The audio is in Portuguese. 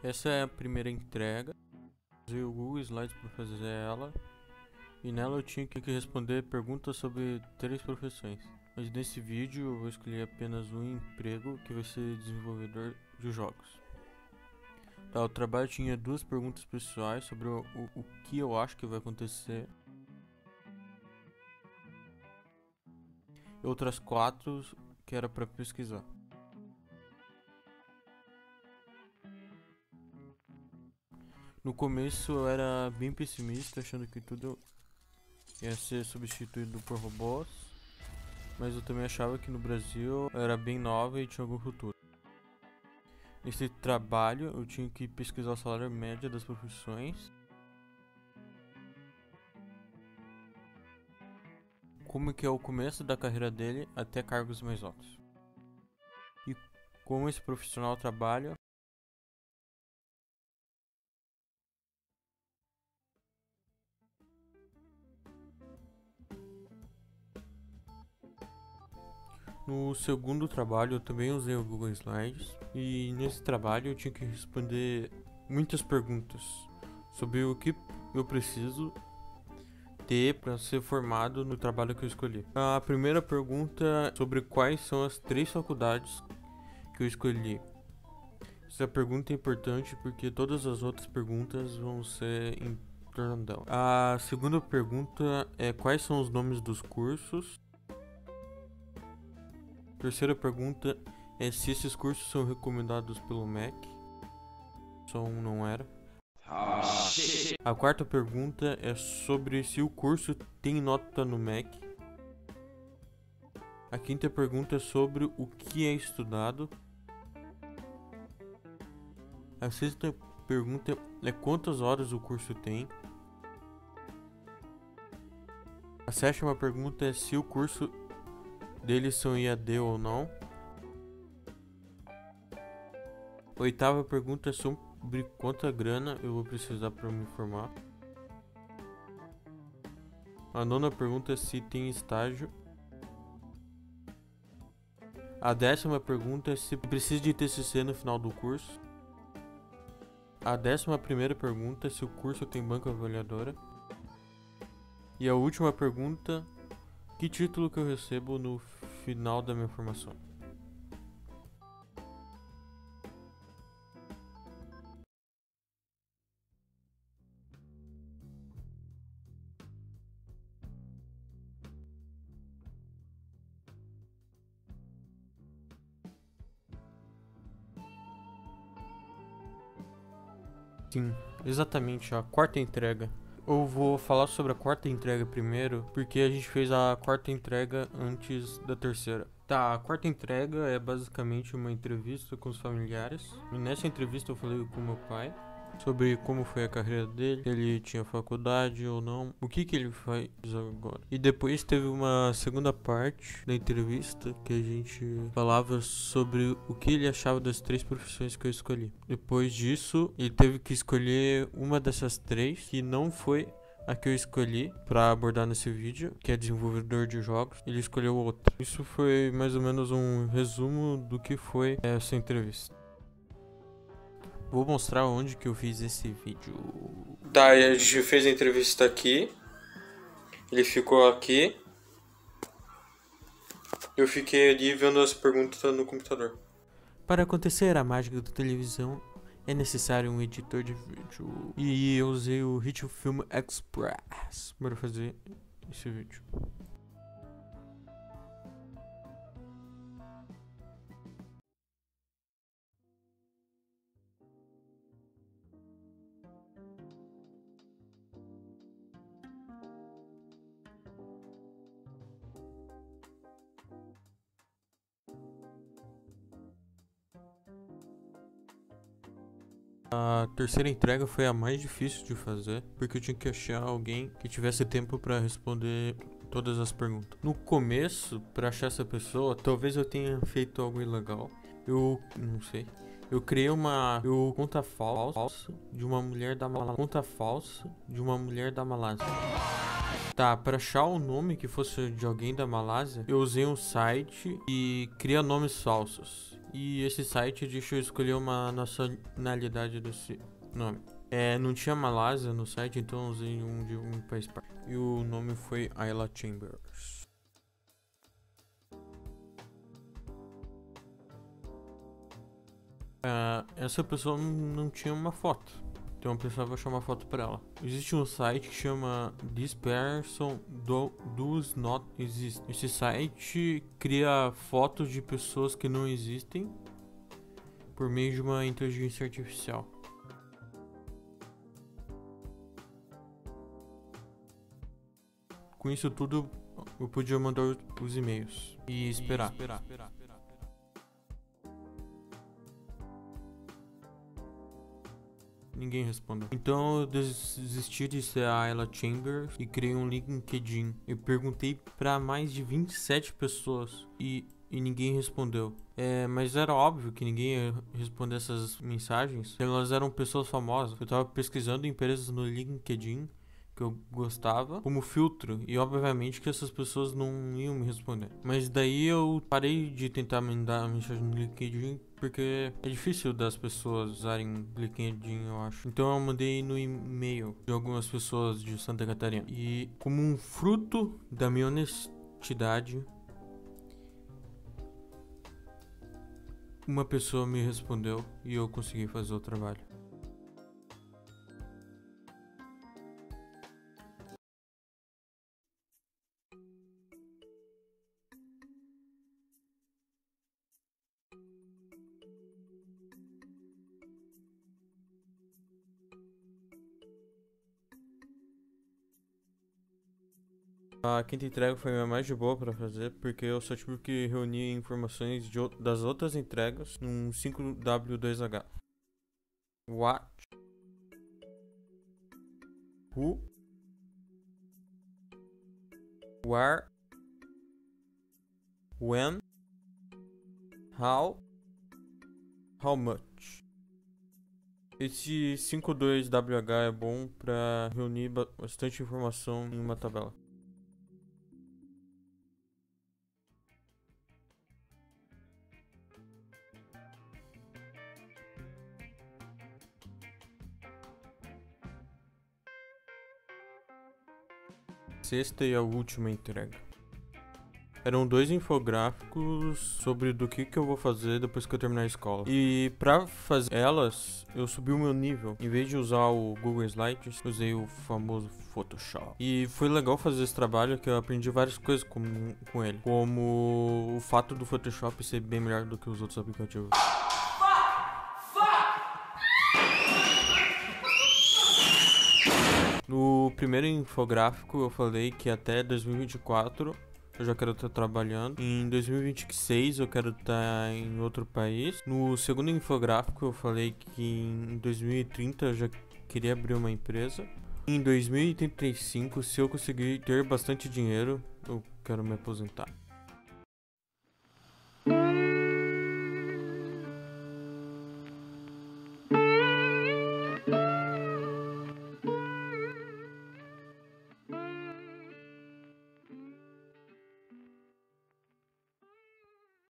Essa é a primeira entrega. Usei o Google Slides para fazer ela. E nela eu tinha que responder perguntas sobre 3 profissões. Mas nesse vídeo eu vou escolher apenas um emprego, que vai ser desenvolvedor de jogos. Tá, o trabalho tinha 2 perguntas pessoais sobre o que eu acho que vai acontecer. E outras 4 que era para pesquisar. No começo eu era bem pessimista, achando que tudo ia ser substituído por robôs, mas eu também achava que no Brasil era bem nova e tinha algum futuro. Nesse trabalho eu tinha que pesquisar o salário médio das profissões, como que é o começo da carreira dele até cargos mais altos, e como esse profissional trabalha. No segundo trabalho eu também usei o Google Slides, e nesse trabalho eu tinha que responder muitas perguntas sobre o que eu preciso ter para ser formado no trabalho que eu escolhi. A primeira pergunta é sobre quais são as 3 faculdades que eu escolhi. Essa pergunta é importante porque todas as outras perguntas vão ser em torno dela. A segunda pergunta é quais são os nomes dos cursos. A terceira pergunta é se esses cursos são recomendados pelo MEC. Só um não era. A quarta pergunta é sobre se o curso tem nota no MEC. A quinta pergunta é sobre o que é estudado. A sexta pergunta é quantas horas o curso tem. A sétima pergunta é se o curso deles são EAD ou não. A oitava pergunta é sobre quanta grana eu vou precisar para me formar. A nona pergunta é se tem estágio. A 10ª pergunta é se precisa de TCC no final do curso. A 11ª pergunta é se o curso tem banca avaliadora. E a última pergunta, que título que eu recebo no final da minha formação. Sim, exatamente, a quarta entrega. Eu vou falar sobre a quarta entrega primeiro, porque a gente fez a quarta entrega antes da terceira. Tá, a quarta entrega é basicamente uma entrevista com os familiares. E nessa entrevista eu falei com meu pai sobre como foi a carreira dele, se ele tinha faculdade ou não, o que ele faz agora. E depois teve uma segunda parte da entrevista que a gente falava sobre o que ele achava das 3 profissões que eu escolhi. Depois disso, ele teve que escolher uma dessas 3, que não foi a que eu escolhi para abordar nesse vídeo, que é desenvolvedor de jogos. Ele escolheu outra. Isso foi mais ou menos um resumo do que foi essa entrevista. Vou mostrar onde que eu fiz esse vídeo. Tá, a gente fez a entrevista aqui. Ele ficou aqui. Eu fiquei ali vendo as perguntas no computador. Para acontecer a mágica da televisão, é necessário um editor de vídeo. E eu usei o Ritmo Film Express para fazer esse vídeo. A terceira entrega foi a mais difícil de fazer, porque eu tinha que achar alguém que tivesse tempo para responder todas as perguntas. No começo, para achar essa pessoa, talvez eu tenha feito algo ilegal. Eu não sei. Eu criei uma conta falsa de uma mulher da Malásia. Tá, para achar o nome que fosse de alguém da Malásia, eu usei um site e cria nomes falsos. E esse site deixa eu escolher uma nacionalidade desse nome. Não tinha Malásia no site, então eu usei um de um país par. E o nome foi Ayla Chambers. Essa pessoa não tinha uma foto, então eu precisava achar uma foto para ela. Existe um site que chama This Person Does Not Exist. Esse site cria fotos de pessoas que não existem por meio de uma inteligência artificial. Com isso tudo, eu podia mandar os e-mails e esperar. Ninguém respondeu. Então eu desisti de ser a Ayla Chambers e criei um LinkedIn. Eu perguntei para mais de 27 pessoas e ninguém respondeu. Mas era óbvio que ninguém ia responder essas mensagens. Elas eram pessoas famosas. Eu tava pesquisando empresas no LinkedIn que eu gostava como filtro, e obviamente que essas pessoas não iam me responder. Mas daí eu parei de tentar mandar mensagem no LinkedIn porque é difícil das pessoas usarem LinkedIn, eu acho. Então eu mandei no e-mail de algumas pessoas de Santa Catarina. E como um fruto da minha honestidade, uma pessoa me respondeu e eu consegui fazer o trabalho. A quinta entrega foi a mais de boa pra fazer, porque eu só tive que reunir informações das outras entregas num 5W2H. What? Who? Where? When? How? How much? Esse 52WH é bom pra reunir bastante informação em uma tabela. Sexta e a última entrega. Eram 2 infográficos sobre do que eu vou fazer depois que eu terminar a escola. E pra fazer elas, eu subi o meu nível. Em vez de usar o Google Slides, usei o famoso Photoshop. E foi legal fazer esse trabalho, que eu aprendi várias coisas com ele. Como o fato do Photoshop ser bem melhor do que os outros aplicativos. No primeiro infográfico eu falei que até 2024 eu já quero estar trabalhando. Em 2026 eu quero estar em outro país. No segundo infográfico eu falei que em 2030 eu já queria abrir uma empresa. Em 2035, se eu conseguir ter bastante dinheiro, eu quero me aposentar.